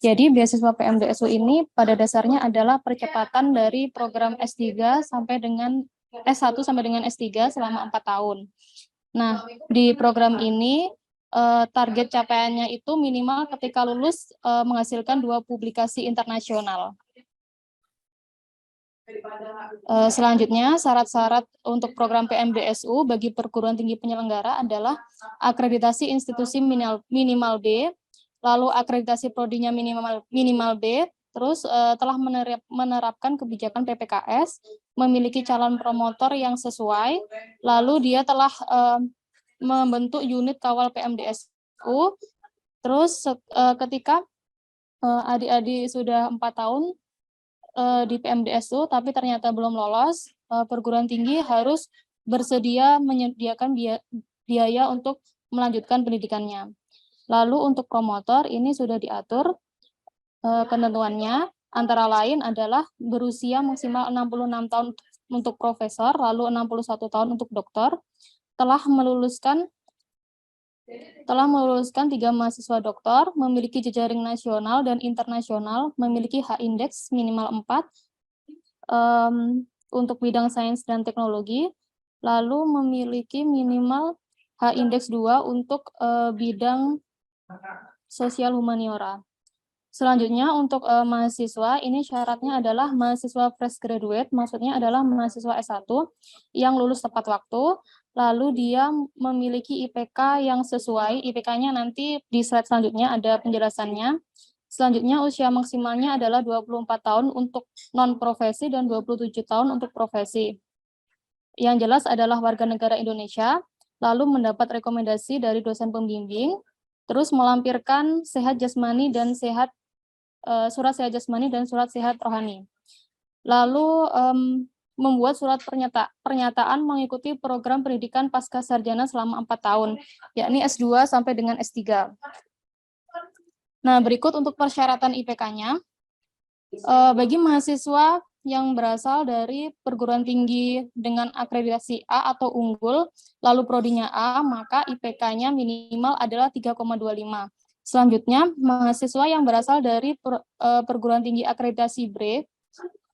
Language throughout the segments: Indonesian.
Jadi beasiswa PMDSU ini pada dasarnya adalah percepatan dari program S3 sampai dengan S1 sampai dengan S3 selama 4 tahun. Nah, di program ini target capaiannya itu minimal ketika lulus menghasilkan 2 publikasi internasional. Selanjutnya, syarat-syarat untuk program PMDSU bagi perguruan tinggi penyelenggara adalah akreditasi institusi minimal B, lalu akreditasi prodinya minimal B, terus telah menerapkan kebijakan PPKS, memiliki calon promotor yang sesuai, lalu dia telah membentuk unit kawal PMDSU, terus ketika adik-adik sudah 4 tahun di PMDSU tapi ternyata belum lolos, perguruan tinggi harus bersedia menyediakan biaya untuk melanjutkan pendidikannya. Lalu untuk promotor ini sudah diatur ketentuannya, antara lain adalah berusia maksimal 66 tahun untuk profesor, lalu 61 tahun untuk doktor, telah meluluskan 3 mahasiswa doktor, memiliki jejaring nasional dan internasional, memiliki H-index minimal 4 untuk bidang sains dan teknologi, lalu memiliki minimal H-index 2 untuk bidang sosial humaniora. Selanjutnya untuk mahasiswa, ini syaratnya adalah mahasiswa fresh graduate, maksudnya adalah mahasiswa S1 yang lulus tepat waktu, lalu dia memiliki IPK yang sesuai, IPK-nya nanti di slide selanjutnya ada penjelasannya. Selanjutnya usia maksimalnya adalah 24 tahun untuk non-profesi dan 27 tahun untuk profesi. Yang jelas adalah warga negara Indonesia, lalu mendapat rekomendasi dari dosen pembimbing, terus melampirkan sehat jasmani dan surat sehat jasmani dan surat sehat rohani. Lalu membuat surat pernyataan mengikuti program pendidikan pasca sarjana selama 4 tahun, yakni S2 sampai dengan S3. Nah, berikut untuk persyaratan IPK-nya. Bagi mahasiswa yang berasal dari perguruan tinggi dengan akreditasi A atau unggul, lalu prodinya A, maka IPK-nya minimal adalah 3,25. Selanjutnya, mahasiswa yang berasal dari perguruan tinggi akreditasi B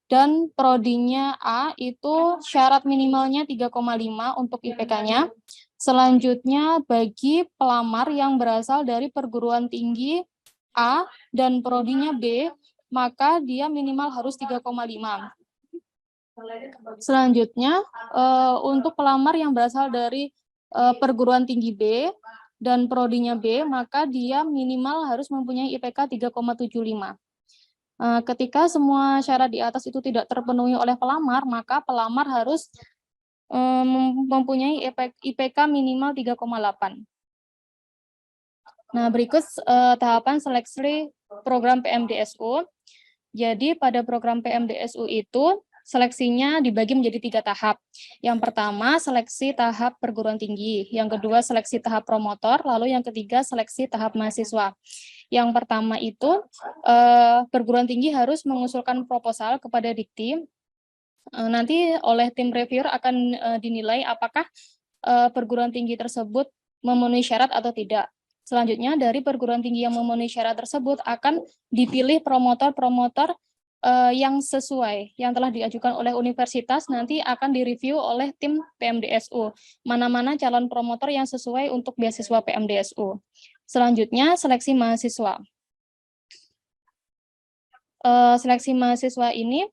dan prodinya A itu syarat minimalnya 3,5 untuk IPK-nya. Selanjutnya, bagi pelamar yang berasal dari perguruan tinggi A dan prodinya B, maka dia minimal harus 3,5. Selanjutnya, untuk pelamar yang berasal dari perguruan tinggi B dan prodinya B, maka dia minimal harus mempunyai IPK 3,75. Ketika semua syarat di atas itu tidak terpenuhi oleh pelamar, maka pelamar harus mempunyai IPK minimal 3,8. Nah, berikut tahapan seleksi program PMDSU. Jadi pada program PMDSU itu seleksinya dibagi menjadi 3 tahap. Yang pertama, seleksi tahap perguruan tinggi. Yang kedua, seleksi tahap promotor. Lalu yang ketiga, seleksi tahap mahasiswa. Yang pertama itu, perguruan tinggi harus mengusulkan proposal kepada Dikti. Nanti oleh tim reviewer akan dinilai apakah perguruan tinggi tersebut memenuhi syarat atau tidak. Selanjutnya, dari perguruan tinggi yang memenuhi syarat tersebut akan dipilih promotor-promotor yang sesuai, yang telah diajukan oleh universitas, nanti akan direview oleh tim PMDSU. Mana-mana calon promotor yang sesuai untuk beasiswa PMDSU. Selanjutnya, seleksi mahasiswa. Seleksi mahasiswa ini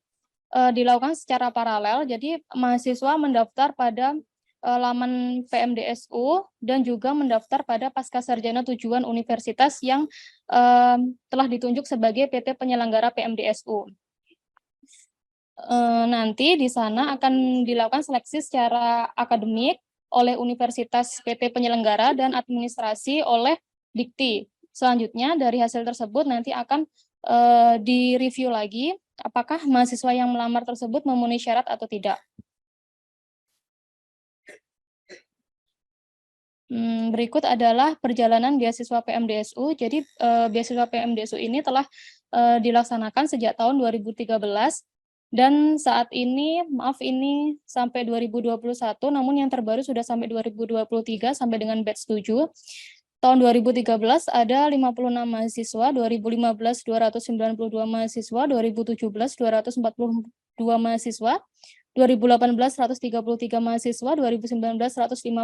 dilakukan secara paralel, jadi mahasiswa mendaftar pada laman PMDSU dan juga mendaftar pada Pascasarjana tujuan universitas yang telah ditunjuk sebagai PT penyelenggara PMDSU. Nanti di sana akan dilakukan seleksi secara akademik oleh universitas PT penyelenggara dan administrasi oleh Dikti. Selanjutnya dari hasil tersebut nanti akan direview lagi apakah mahasiswa yang melamar tersebut memenuhi syarat atau tidak. Berikut adalah perjalanan beasiswa PMDSU. Jadi beasiswa PMDSU ini telah dilaksanakan sejak tahun 2013 dan saat ini, ini sampai 2021, namun yang terbaru sudah sampai 2023 sampai dengan batch 7. Tahun 2013 ada 56 mahasiswa, 2015 292 mahasiswa, 2017 242 mahasiswa, 2018 133 mahasiswa, 2019 151,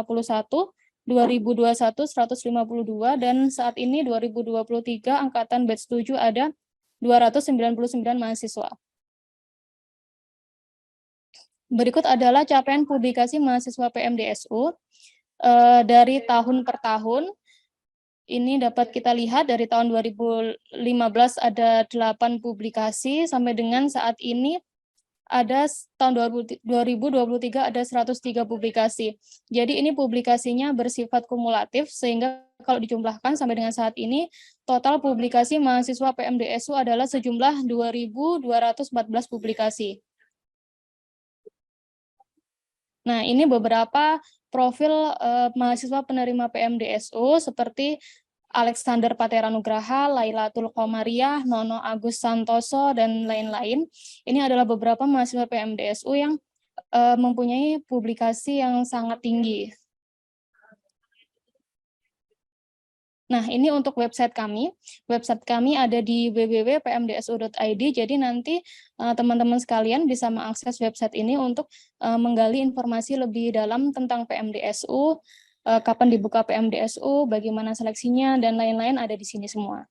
2021 152, dan saat ini 2023 angkatan batch 7 ada 299 mahasiswa. Berikut adalah capaian publikasi mahasiswa PMDSU dari tahun per tahun. Ini dapat kita lihat dari tahun 2015 ada 8 publikasi, sampai dengan saat ini ada tahun 2023 ada 103 publikasi. Jadi ini publikasinya bersifat kumulatif, sehingga kalau dijumlahkan sampai dengan saat ini, total publikasi mahasiswa PMDSU adalah sejumlah 2.214 publikasi. Nah, ini beberapa profil mahasiswa penerima PMDSU seperti Alexander Patera Nugraha, Lailatul Qomariah, Nono Agus Santoso, dan lain-lain. Ini adalah beberapa mahasiswa PMDSU yang mempunyai publikasi yang sangat tinggi. Nah, ini untuk website kami. Website kami ada di www.pmdsu.id. Jadi nanti teman-teman sekalian bisa mengakses website ini untuk menggali informasi lebih dalam tentang PMDSU, kapan dibuka PMDSU, bagaimana seleksinya, dan lain-lain ada di sini semua.